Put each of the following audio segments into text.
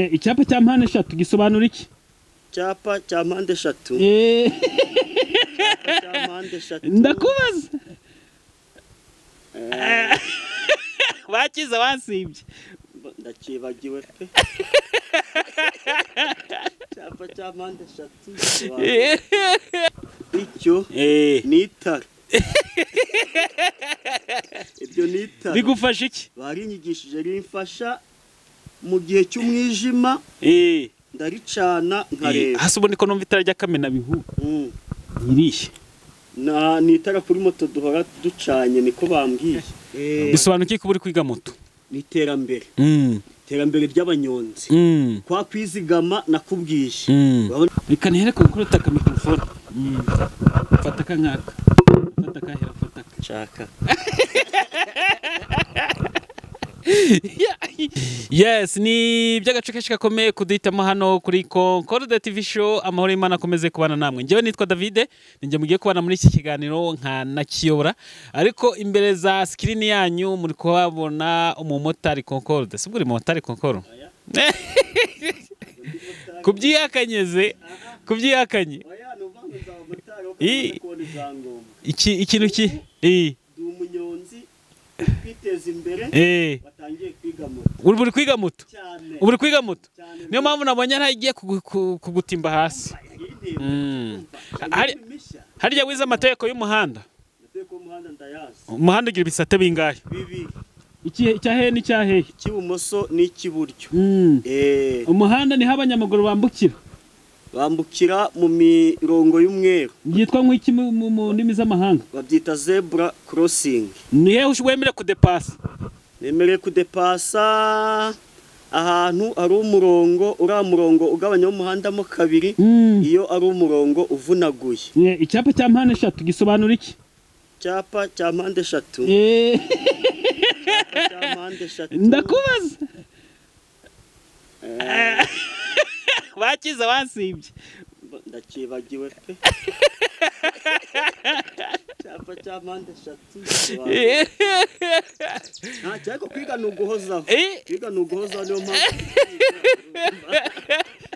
Icyapa cya mpande eshatu gisobanura iki? Icyapa cya mpande eshatu. Ndakubaza. Bakiza wasibye. Ndakibagiwe pe. Icyapa cya mpande eshatu. Icyo ni itara. Ibyo ni itara. Bigufasha iki? Barinyigishije rimfasha mu gihe cy'umwijima. Ndaricana nkareba. Hasi ubone ko numva itara rya kamena bihu. Niriye. Ni itara kuri moto duhora ducanye niko bambwiye. Bisobanura iki kuburi kwiga moto? Ni iterambere. Iterambere ry'abanyonzi. Kwa kwizigama nakubwiye. Reka ntihere kuri taka mikrofone. Fata kankaka. Fata kahera fata chaka. Yes, ni by'agace kenshi gakomeye kuduhitamo hano kuri Concorde TV show. Amahoro y'Imana akomeze kubana namwe. Njyewe nitwa David, ninjye mugiye kubana muri iki kiganiro nka nakiyobora. Ariko imbere za screen yanyu muri kuhabona umumotari Concorde. Sibwo uri motari Concorde? Kubyihakanyeze, kubyihakanye. Ikintu ki? Umunyonzi kwiteza imbere watangiye kwiga moto. Uri kwiga moto? Uri kwiga moto? Niyo mpamvu nabonye ntagiye kugutimba hasi. Harya wize amategeko y'umuhanda? Amategeko y'umuhanda ndayazi. Umuhanda ugira ibisate bingahe? Bibiri. Iki cyahe ni cyahe? Ikibumoso n'ikiburyo. Umuhanda ni abanyamaguru bambukira. Bambukira mu mirongo y'umweru. Yitwa nk'iki mu ndimi z'amahanga? Babyita zebra crossing. Nihe ushwemere kudepasa? Nemere kudepasa ahantu ari umurongo, murongo ugabanya umuhanda mo kabiri, iyo ari umurongo uvunaguye. Icyapa cya mpande eshatu gisobanura iki? Icyapa cya mpande eshatu. Ndakubaza. Bakiza wasibye. Ndakibagiwe pe. Icyapa cya mpande eshatu. Cyako kwiga nuguhozaho. Kwiga nuguhozaho niyo mpamvu.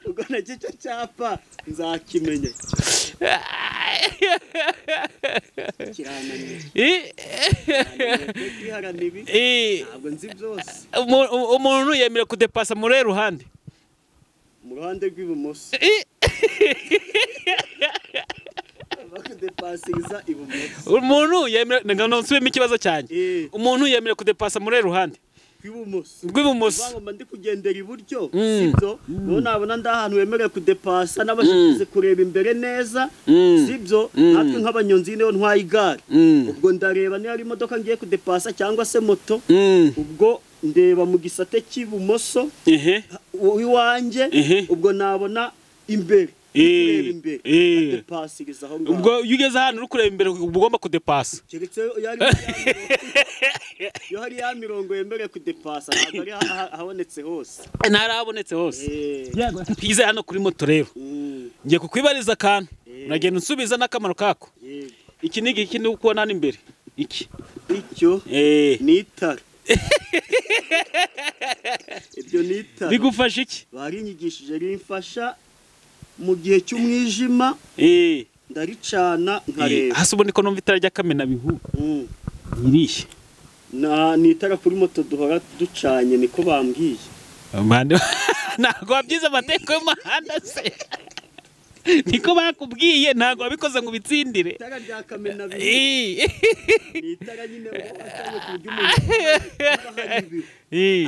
Ugana cyo cyapa nzakimenya. Ntabwo nzi byose. Umuntu yemera kudepasa muri ruhande. Mu ruhande rw'ibumoso. Bakudepasiza ibumoso. Umuntu yemera nonsubemo ikibazo cyane. Umuntu yemera kudepasa muri ruhande. Rw'ibumoso. Bangomba ndi kugendera iburyo. Sibyo? No nabona ndahantu wemereye kudepasa n'abashize kureba imbere neza. Sibyo? Natwe nk'abanyonzi niyo ntwaye igare. Ubwo ndareba niyo ari imodoka ngiye kudepasa cyangwa se moto. Ubwo ndeba mu gisate cy'ibumoso iwanjye ubwo nabona imbere kureba imbere adepasiriza aho ngaho. Ubwo ugeze hano uri kureba imbere ugomba kudepasa. Keretse yo hari ya mirongo yemereye kudepasa ntabwo ari habonetse hose. Ntarabonetse hose. Yego twize hano kuri moto rero. Ngiye kukwibariza akantu. Uragenda unsubiza n'akamaro kako. Iki ni iki ndi kubona hano imbere. Iki. Icyo ni itara. Ibyo ni itara. Bigufasha iki? Barinyigishije rimfasha mu gihe cy'umwijima. Ndaricana nkareba. Hasi ubone ko numva itara rya kamena bihu. Niriye. Ni itara kuri moto duhora ducanye niko bambwiye. Ntabwo wabyize amategeko y'umuhanda se. Niko bakubwiye ntabwo wabikoze ngo bitsindire. Itara rya kamena bihu. Ni itara nyine watanye ku buryo umuntu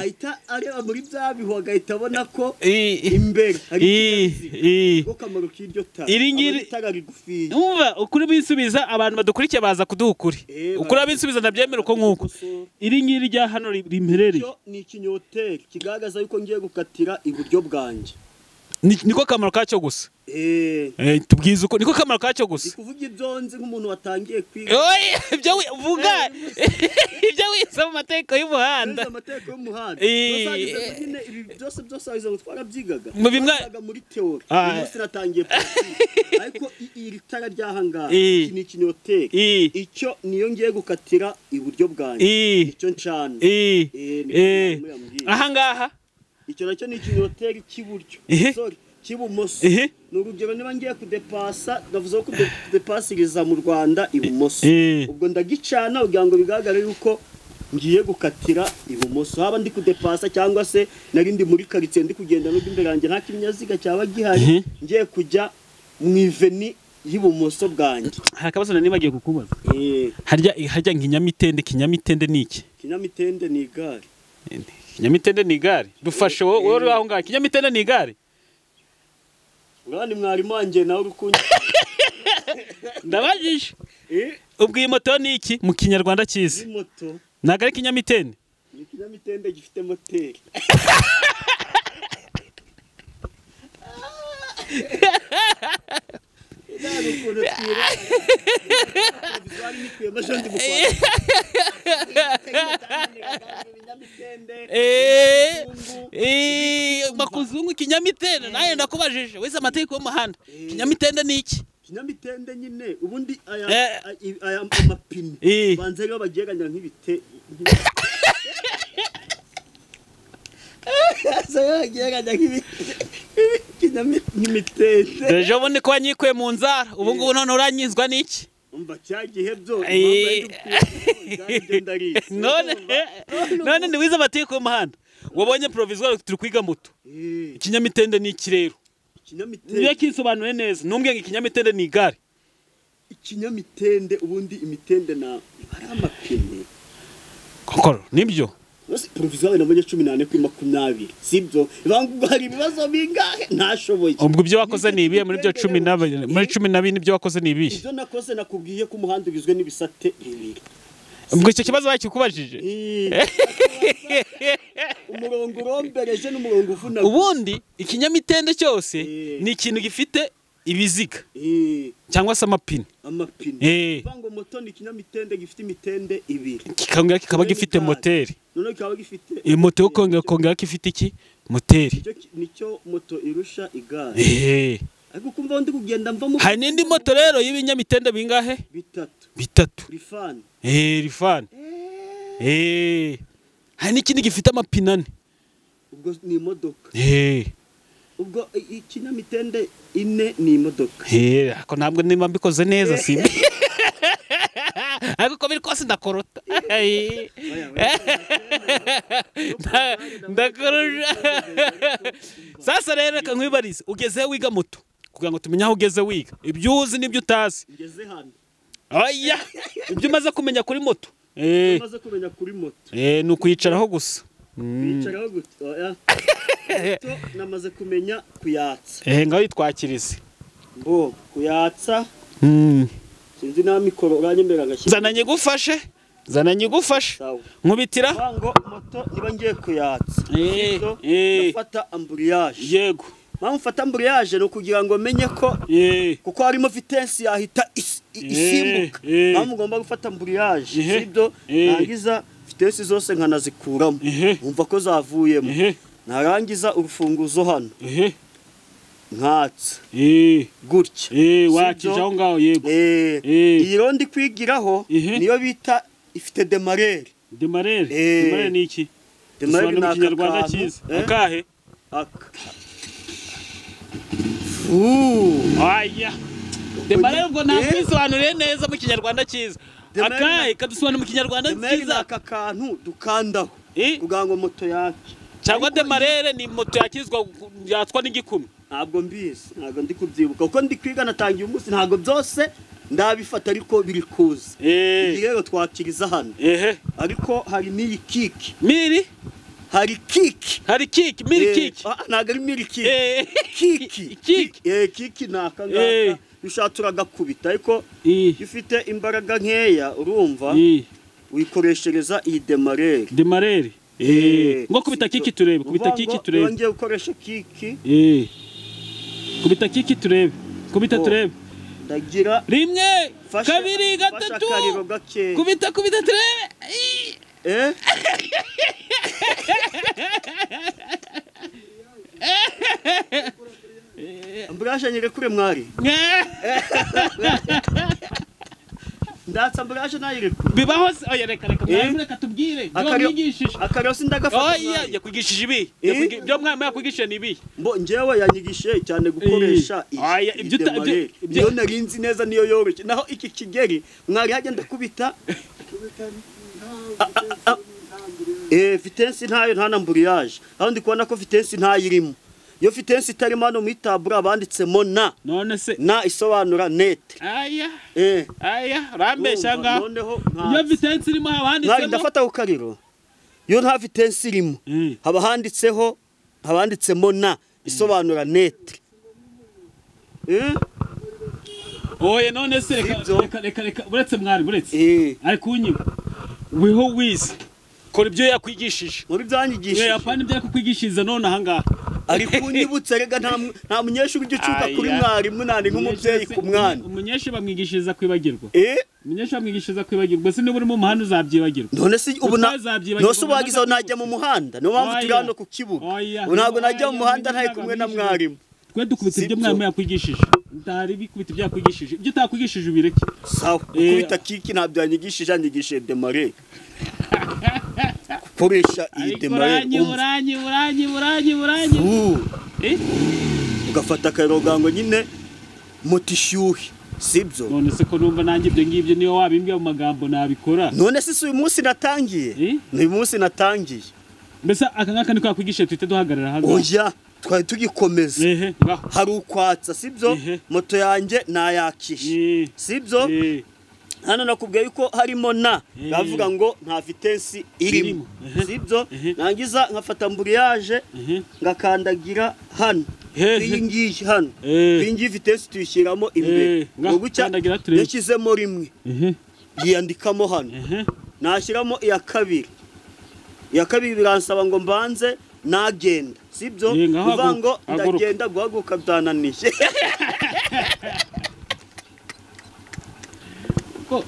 ahita areba muri bya bihu agahita abona ko imbere hari ko kamaro k'iryo tara. Itara rigufiye. Umva ukuri bisubiza abantu badukurikiye baza kuduha ukuri. Ukuri bisubiza ndabyemera uko nkuko. Iri ngiri rya hano rimperereye. Ni ikinyoteri kigaragaza yuko ngiye gukatira iburyo bwanjye. Niko kamaro kacyo gusa. Tubwiza uko niko kamaro kacyo gusa. Kuvuga ibyonzi nk'umuntu watangiye kwiga. Ibyo uvuga. Ibyo wisa mu mategeko y'umuhanda. Amategeko y'umuhanda. Byose arizo twarabyigaga. Muri teori. Umunsi natangiye pratique. Ariko iri tara ryahanga iki ni ikinyoteri. Icyo niyo ngiye gukatira iburyo bwanjye. Icyo ncana. Aha ngaha icyo nacyo ni ikinyoteri cy'iburyo sorry cy'ibumoso ni urugero niba ngiye kudepasa ndavuze ko kudepasiriza mu Rwanda ibumoso ubwo ndagicana kugira ngo bigaragare yuko ngiye gukatira ibumoso haba ndi kudepasa cyangwa se nari ndi muri quartier ndi kugenda no imbere yanjye nta kinyaziga cyaba gihari ngiye kujya mu iveni y'ibumoso bwanjye. Hakabazo nibagiye kukubaza harya kinyamitende ni iki? Kinyamitende ni igare. Kinyamitende ni igare dufashe wowe aho ngaho kinyamitende ni igare ngani mwarimu wanje nawe urukunya ndabajije ubwo iyi moto ni iki mu kinyarwanda cyiza? Moto naga ari kinyamitende ni kinyamitende gifite moteri makuzungu kinyamitende naye ndakubajije wese amategeko y'umuhanda kinyamitende ni iki? Kinyamitende nyine ubundi aya amapine banze rero bageganya nk'ibite kinyamitende deje ubundi ko wanyikuye mu nzara ubu ngubu none uranyizwa n'iki? umva cyagihe byo none ni wize amategeko y'umuhanda wabonye provisoire turi kwiga moto kinyamitende ni iki rero? Niyo kisobanuye neza numbwe ikinyamitende ni igare. Ikinyamitende ubundi imitende na ari amapine kokoro nibyo provisoire nabonye 18 kuri 20 sibyo bangu hari ibibazo bingahe ntashoboye ubwo byo wakoze ni ibiye muri byo 12 muri 12 nibyo wakoze ni ibiye ibyo nakoze nakubwiye ko umuhanda ugizwe n'ibisate bibiri ubwo icyo kibazo bakikubajije umurongo urombereje n'umurongo uvuna ubundi ikinyamitende cyose ni ikintu gifite ibiziga cyangwa se amapine bango moto ni kinyamitende gifite imitende ibiri kikongera kikaba gifite moteri none kikaba gifite moto kongera gifite iki moteri nicyo moto irusha igare ariko kumva ndi kugenda mva mu hari n'indi moto rero y'ibinyamitende bingahe? bitatu rifani rifani hari n'ikindi gifite amapine ane ubwo ni imodoka ubwo ikinyamitende ine ni imodoka ako ntabwo nimba mbikoze neza simbi ariko ko biri kose ndakorota ndakorora sasa rero reka nkwibarize ugeze wiga moto kugira ngo tumenye aho ugeze wiga ibyo uzi n'ibyo utazi ngeze hano oya ibyo umaze kumenya kuri moto umaze kumenya kuri moto ni ukwicaraho gusa kwicaraho gusa oya namaze kumenya kuyatsa ngaho yitwakirize mbo kuyatsa sinzi na mikoro uranyemera gashya zana nyigufashe nkubitira ngo moto niba ngiye kuyatsa ndafata ambrillage yego mfata ambrillage no kugira ngo menye ko kuko harimo vitesse yahita isimbuka mugomba gufata ambrillage sibyo nangiza vitesse zose nkanazikuramo umva ko zavuyemo narangiza urufunguzo hano nkatsa gutya wakijaho ngaho yego iyi rondi kwigiraho niyo bita ifite demarere ni iki? demarere ni Kinyarwanda cyiza akahe aya demarere ubwo nakwisobanuriye neza mu Kinyarwanda cyiza akahe kadusobanura mu Kinyarwanda cyiza aka kantu dukandaho kugira ngo moto yake cyangwa demarere ni moto yakizwa yatwa n'igikumi ntabwo mbizi ntabwo ndi kubyibuka kuko ndi kwiga natangiye umunsi ntabwo byose ndabifata ariko biri kuza rero twakiriza hano ariko hari miri kiki hari kiki miri kiki ntabwo ari miri kiki kiki nakangaka bishatura gakubita ariko ifite imbaraga nkeya urumva wikoreshereza iyi demarere ngo kubita kiki turebe ngiye gukoresha kiki kubita kiki turebe ndagira rimwe kabiri gatatu kubita turebe ambrillage nyire kure mwari ndatsa amburage nayirekura bibaho se oya reka mwarimu reka tubwire byo mwigishije akarero sindagafata oya yakwigishije ibi byo mwarimu yakwigishije ni ibi mbo njyewe yanyigishije cyane gukoresha oya ibyo narinzi neza niyo yoroshye naho iki kigeri mwari hagenda kubita vitesse ntayo nta amburage aho ndi kubona ko vitesse ntayirimo yo vitesse itarimo hano mu tabura banditsemo na none se na isobanura net aya rambesha ngaho iyo vitesse irimo habanditsemo ndafata ku kariro yo nta vitesse irimo haba handitseho habanditsemo na isobanura net oye none se reka buretse mwari buretse ari kunyiba weho wize kora ibyo yakwigishije muri byanyigishije yapana ibyo yakwigishije none ahangaha ari kunyibutsa rega nta munyeshuri ujya ucuka kuri mwarimu nani nk'umubyeyi ku mwana umunyeshuri bamwigishiriza kwibagirwa umunyeshuri bamwigishiriza kwibagirwa se niba uri mu muhanda uzabyibagirwa none se ubu nose ubagizeho najya mu muhanda niyo mpamvu turi hano ku kibuga ubu ntabwo najya mu muhanda ntari kumwe na mwarimu twe dukubita ibyo mwarimu yakwigishije ntari bikubita ibyo yakwigishije ibyo utakwigishije ubireke sawa kubita kiki ntabyo yanyigishije yanyigishije demare koresha iyi demare buranyi ugafata akarogango nyine mutishyuhe sibyo none se ko numva nanjye ibyo ngibyo niyo wabimbye mu magambo nabikora none se uyu munsi natangiye uyu munsi natangiye mbese aka ngaka niko yakwigishije tuhite duhagarara hano oya twari tugikomeza hari ukwatsa sibyo moto yanjye nayakishe sibyo hano nakubwiye yuko harimo na bavuga ngo nta vitesse irimo sibyo nangiza nkafata amburage ngakandagira hano iyi ngiyi hano iyi ngiyi vitesse tuyishyiramo imbere yashyizemo rimwe yiyandikamo hano nashyiramo iya kabiri biransaba ngo mbanze nagenda sibyo uvuga ngo ndagenda guhaguruka byananiye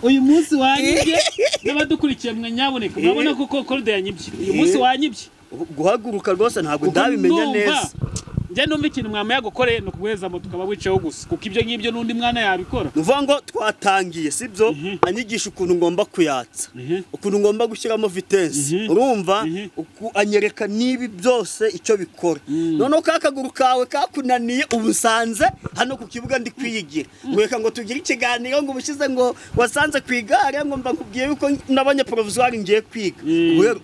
uyu munsi wanyibye n'abadukurikiye mwe nyaboneka murabona ko Korode yanyibye uyu munsi wanyibye guhaguruka rwose ntabwo ndabimenya neza njye numva ikintu mwama yagukoreye no kuguheza moto ukaba wicayeho gusa kuko ibyo ngibyo n'undi mwana yabikora uvuga ngo twatangiye sibyo anyigisha ukuntu ngomba kuyatsa ukuntu ngomba gushyiramo vitesse urumva anyereka nibi byose icyo bikora noneho kakaguru kawe kakunaniye ubusanze hano ku kibuga ndi kwiyigira ngweka ngo tugire ikiganiro ngo ubushize ngo wasanze ku igare ngo mba nkubwiye yuko nabanye provisoire ngiye kwiga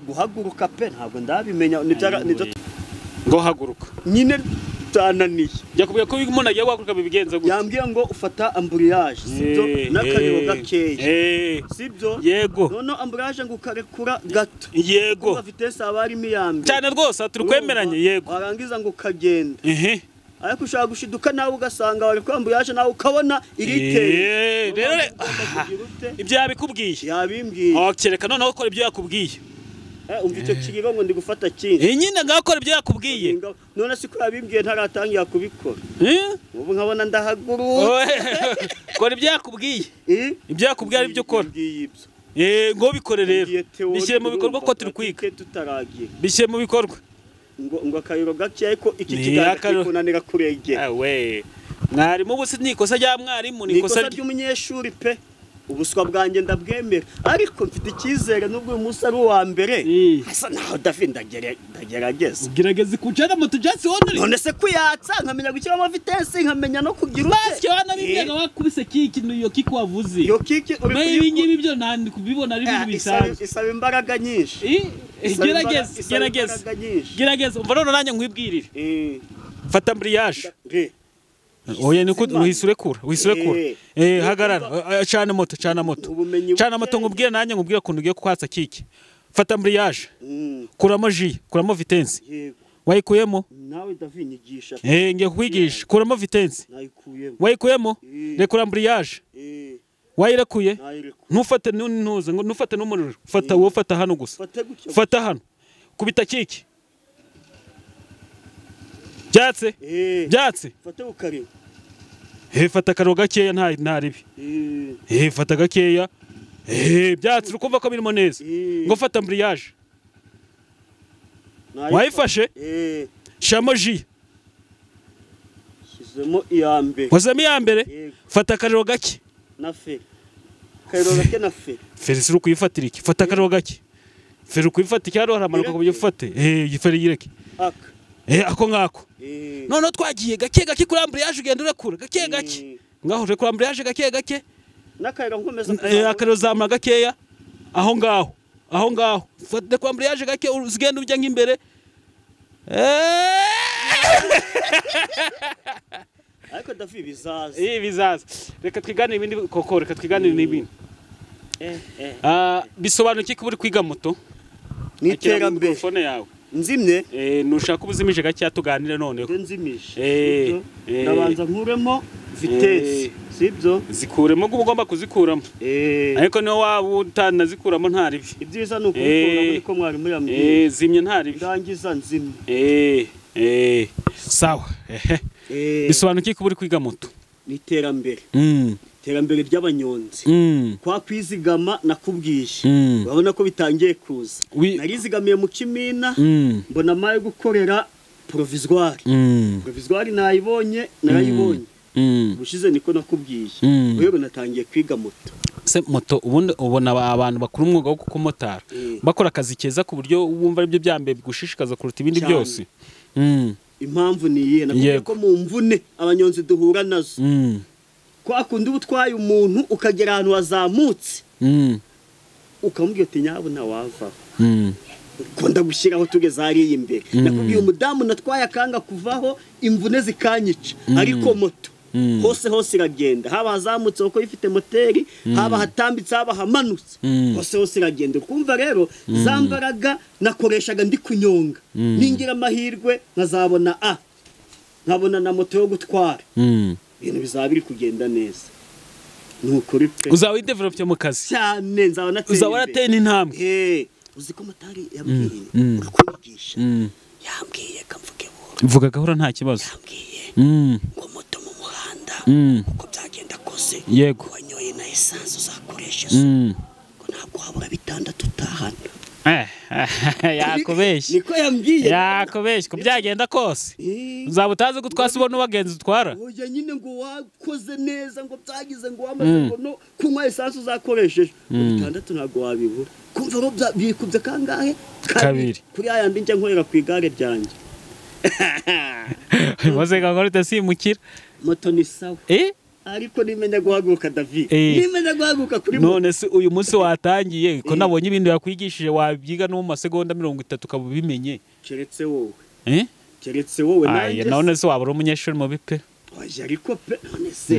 guhaguruka pe ntabwo ndabimenya nibyo ngo haguruka nyine tananiye yakubwiye ko umuntu agiye guhaguruka bibigenza gute yambwiye ngo ufata amburage sibyo n'akariro gakeya sibyo yego none amburage ngo ukarekura gato yego vitesse abarimo iyambere cyane rwose turi kwemeranye yego warangiza ngo ukagenda ariko ushaka gushiduka nawe ugasanga wari kwamburage nawe ukabona iriteye rero ibyo yabimbwiye kereka noneho ukora ibyo yakubwiye umva icyo kiriro ngo ndi gufata kinshi nyine ngakora ibyo yakubwiye none se ko yabimbwiye ntaratangira kubikora ubu nkabona ndahaguruka kora ibyo yakubwiye ibyo yakubwiye ari byo ukora ngo bikore rero bishyire mu bikorwa ko turi kwiga bishyire mu bikorwa ngo akayiro gake ariko iki kiganiro kunanira kuregera mwarimu ubu si nikosa rya mwarimu nikosa ry'umunyeshuri pe ubuswa bwanjye ndabwemera ariko mfite icyizere nubwo uyu munsi ari uwa mbere hasa naho David ndagerageza gerageza kucana moto just wonere none se kuyatsa nkamenya gukiramo vitesse nkamenya no kugira basi wana bimbega wakubise kiki niyo kiki wavuze iyo kiki uri ngibi byo nandi kubibona ari ibintu bisanzwe isaba imbaraga nyinshi gerageza umva none nanye nkwibwirire fata ambriage oya niko uhisurekura hagarara cyane moto ngubwire nanye ngubwire kuntu ugiye kwatsa kiki fata ambriage kuramo ji kuramo vitesse wayikuyemo nawe David nyigisha ngiye kwigisha kuramo vitesse wayikuyemo rekura ambriage wayirekuye ntufate n'intuze ngo ntufate n'umuriro fata hano gusa fata hano kubita kiki byatse fata ukari fata karo gakeya nta ribi fata gakeya byatse ukumva ko birimo neza ngo fata ambriage wayifashe shamo ji wazemo iya mbere fata akariro gake na fe akariro gake na feri. Feri siri kuyifatira iki? Fata akariro gake. Feri kuyifata iki haro haramanuka ku byufate. Igiferi yireke. Ako ngako. None twagiye gake gake kuri ambriage ugenda urekura gake gake. Ngaho uje kuri ambriage gake gake. N'akariro nkomeza akariro zamura gakeya. Aho ngaho. Aho ngaho. Fata kuri ambriage gake uzigenda ujya nk'imbere. Ariko David bizaza. Bizaza. Reka twiganire ibindi koko, reka twiganire n'ibindi. Bisobanuye ko uri kwiga moto? N'iterambere. Telefone yawe. Nzimye? Nushaka ubuzimije gake tuganire noneho. Nzimije. Nabanza nkuremo vitesse. Sibyo? Zikuremo ugomba kuzikuramo. Ariko niyo waba utanazikuramo ntari bi. Ibyiza nuko muri ko mwari muri amwe. Zimye ntari bi. Ndangiza nzimye. Sawa. Bisobanuye ko uri kwiga moto? N'iterambere. Iterambere ry'abanyonzi. Kwa kwizigama nakubwishe. Urabona ko bitangiye kuza. Narizigamiye mu Kimina, mbona maye gukorera provisoire. Provisoire nayibonye, narayibonye. Bushize niko nakubwishe. Rero natangiye kwiga moto. Se moto ubundi ubona abantu bakuru umwuga wo kukomotara bakora akazi keza ku buryo wumva ari byo byambe bigushishikaza kuruta ibindi byose. Impamvu ni iyihe? Nakuye ko mu mvune abanyonzi duhura nazo. Kwa kundi ubutwaye umuntu ukagera ahantu wazamutse. Ukamubwira ati nyabuna wava. Konda gushiraho tugeze ari imbere. Nakubwiye umudamu natwaye akanga kuvaho imvune zikanyica. Ariko moto hose iragenda. Haba hazamutse uko ifite moteri, haba hatambitse, haba hamanutse. Hose iragenda. Kumva rero zambaraga nakoreshaga ndi kunyonga. Ningira amahirwe nkazabona nkabona na moto yo gutwara. Ibintu bizaba biri kugenda neza. Nukuri pe. Uzawe develop mu kazi. Cyane nzabona nateye. Uzaba nateye intambwe. Uzi ko motari yambwiye urukwigisha. Yambwiye kamvuge bura. Mvuga gahora nta kibazo. Yambwiye ngo moto mu muhanda uko byagenda kose. Yego. Wanyoye na essence uzakoresha. Ngo ntabwo habura 6 utahana. Yakubeshye. Niko yambwiye. Yakubeshye ko byagenda kose. Uzaba utazi gutwasa ubona ubagenzi utwara. Oya nyine ngo wakoze neza ngo byagize ngo wamaze ngo no kunywa essence uzakoresheje. 6 ntabwo wabibura. Kumva ro bikubye kangahe? Kabiri. Kuri ayandi nje nkorera ku igare ryanjye. Maze gakora simukira. Moto ni sawa. Ariko nimenya guhaguruka David. Nimenya guhaguruka kuri moto. None se uyu munsi watangiye ko nabonye ibindi yakwigishije wabyiga no mu masegonda 30 kabubimenye. Keretse wowe. Keretse wowe nanjye. None se wabura umunyeshuri mu bipe. Oya ariko pe none se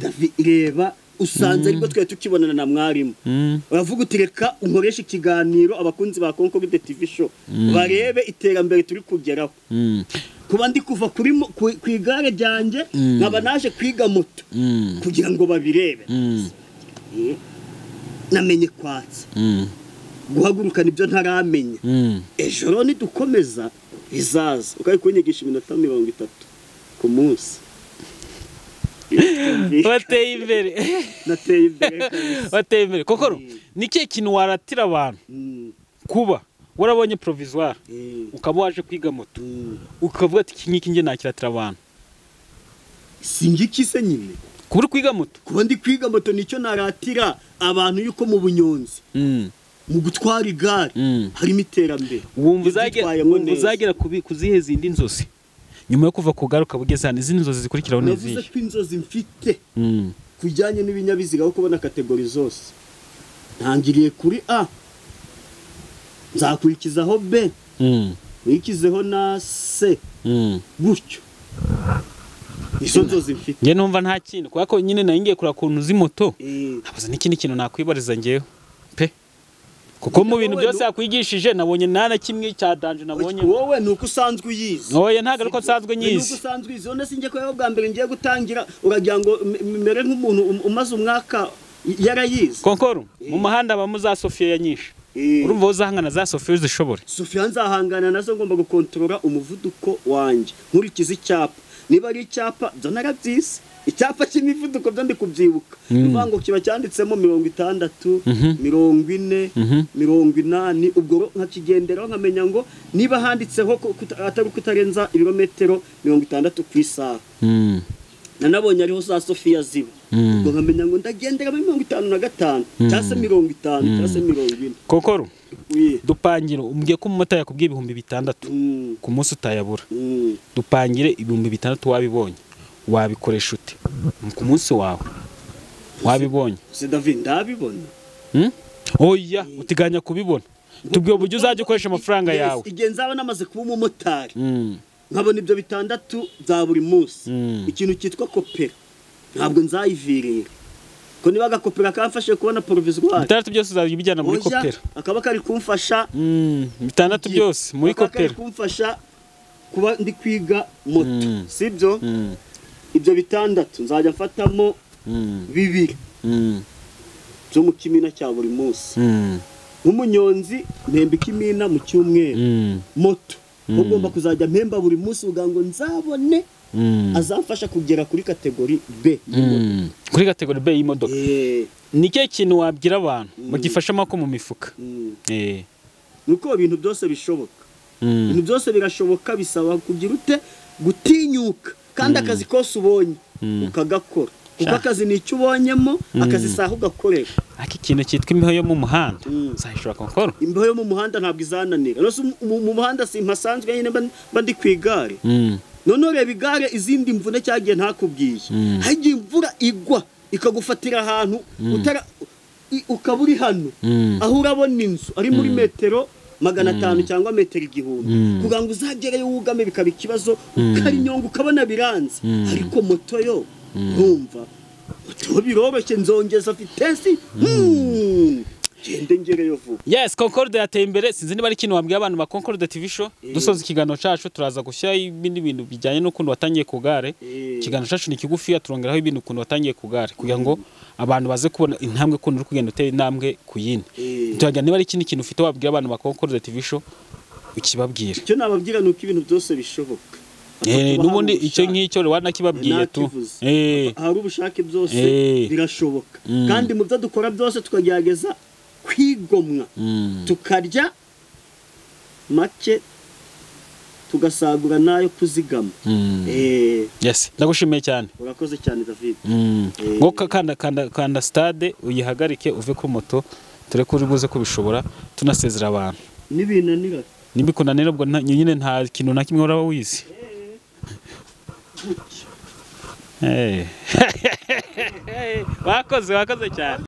David reba usanze ariko twe tukibonana na mwarimu. Uravuga utireka unkoresha ikiganiro abakunzi ba Concorde TV show. Barebe iterambere turi kugeraho. Kuba ndi kuva ku igare ryanjye nkaba naje kwiga moto kugira ngo babirebe. Namenye kwatsa. Guhaguruka nibyo ntaramenya. Ejo rero nidukomeza bizaza. Ukari kunyigisha iminota 30 ku munsi. Wateye imbere. Nateye imbere. Wateye imbere. Kokoro, niki kintu waratira abantu? Kuba warabonye provisoire ukaba waje kwiga moto ukavuga ati kinyiki nge nakiratira abantu. Singiki se nyine kuburi kwiga moto. Kuba ndi kwiga moto nicyo naratira abantu yuko mu bunyonzi mu gutwara igare harimo iterambere. Wumva uzagera kuzihe zindi nzozi nyuma yo kuva kugaruka bugeze hano izindi nzozi zikurikiraho neza. Navuze ko inzozi mfite kujyanye n'ibinyabiziga uko kubona kategori zose. Ntangiriye kuri A, nzakurikizaho B, wikizeho na C, gutyo. Izo nzozi mfite. Nge numva nta kintu kubera ko nyine naringiye kura kuntu zi moto. Habuze n'ikindi kintu nakwibariza ngewe pe. Kuko mu bintu byose yakwigishije nabonye nana kimwe cya danje nabonye. Wowe nuko usanzwe uyizi. Oya ntago ariko nsanzwe nyizi. Nuko usanzwe uyizi. One singe ko yaho bwa mbere ngiye gutangira uragira ngo mere nk'umuntu umaze umwaka yarayizi. Konkoro mu mahanda ba muza Sofia yanyisha. Urumva uzahangana za Sofia zishobore. Sofia nzahangana nazo ngomba gukontorora umuvuduko wanje. Nkurikiza icyapa. Niba ari icyapa byo narabyise. Icyapa cy'imivuduko byo ndi kubyibuka. Uvango kiba cyanditsemo 60, 40, 80 ubwo nkakigenderaho nkamenya ngo niba handitseho atari kutarenza ibirometero 60 ku isaha. nanabonye ariho za Sofia ziba ubwo nkamenya ngo ndagendera muri 55 cyangwa se 50 cyangwa se 20. Kokoro dupangire umbwiye ko umumotari yakubwiye 6,000 ku munsi utayabura. Dupangire 6,000 wabibonye wabikoresha ute ku munsi wawe wabibonye? Se David ndabibona. Oya utiganya kubibona, tubwiye uburyo uzajya ukoresha amafaranga yawe. Igihe nzaba namaze kuba umumotari nkabona ibyo 6 za buri munsi, ikintu cyitwa kopera ntabwo nzayivirira ko niba agakopera kamfashe kubona provisoire 6 byose uzabijyana muri kopera, akaba kari kumfasha 6 byose muri kopera, kari kumfasha kuba ndi kwiga moto, sibyo? Ibyo 6 nzajya mfatamo 2 byo mu kimina cya buri munsi. Nk'umunyonzi mpemba ikimina mu cyumweru, moto ugomba kuzajya mpemba buri munsi ugango nzabone azamfasha kugera kuri kategori B. Kuri kategori B y'imodoka. Nike kintu wabwira abantu bagifasha amako mu mifuka? Nuko ibintu byose bishoboka. Ibintu byose birashoboka, bisaba kugira ute gutinyuka kandi akazi kose ubonye ukagakora. Kuko akazi ni icyo ubonyemo, akazi saho ugakorera. Aki kintu cyitwa imbeho yo mu muhanda zahishura Kokoro. Imbeho yo mu muhanda ntabwo izananira. Mu muhanda si mpasanzwe nyine bandi kwigare. None reba igare izindi mvune cyagiye ntakubwiye. Hagiye imvura igwa ikagufatira ahantu ukaburi hano. Aho urabona inzu ari muri metero 500 cyangwa metero 1000 kugira ngo uzagereyo wugame bikaba ikibazo, ukarinyonga ukabona biranze. Ariko moto yo numva moto biroroshye, nzongeza vitesi gende ngereyo vuba. Yes, Concorde yateye imbere. Sinzi niba ari ikintu wabwiye abantu ba Concorde TV show. Dusoza ikiganiro cyacu turaza gushyira ibindi bintu bijyanye n'ukuntu watangiye ku gare. Ikiganiro cyacu ni kigufi, turongeraho ibintu ukuntu watangiye ku gare kugira ngo abantu baze kubona intambwe ukuntu uri kugenda utera intambwe ku yindi. Turagira niba ari ikindi kintu ufite wabwira abantu ba Concorde TV show ukibabwira. Icyo nababwira nuko ibintu byose bishoboka. Nubundi icyo nk'icyo wanakibabwiye tu. Hari ubushake byose birashoboka. Kandi mu byo dukora byose tukagerageza kwigomwa, tukarya make tugasagura nayo kuzigama. Yes, ndagushimiye cyane. Urakoze cyane David. Ngo kanda stade uyihagarike uve ku moto ture kuri buze kubishobora, tunasezera abantu. Nibinanira. Nibikunanira ubwo nyine nta kintu na kimwe uraba wizi. Wakoze cyane.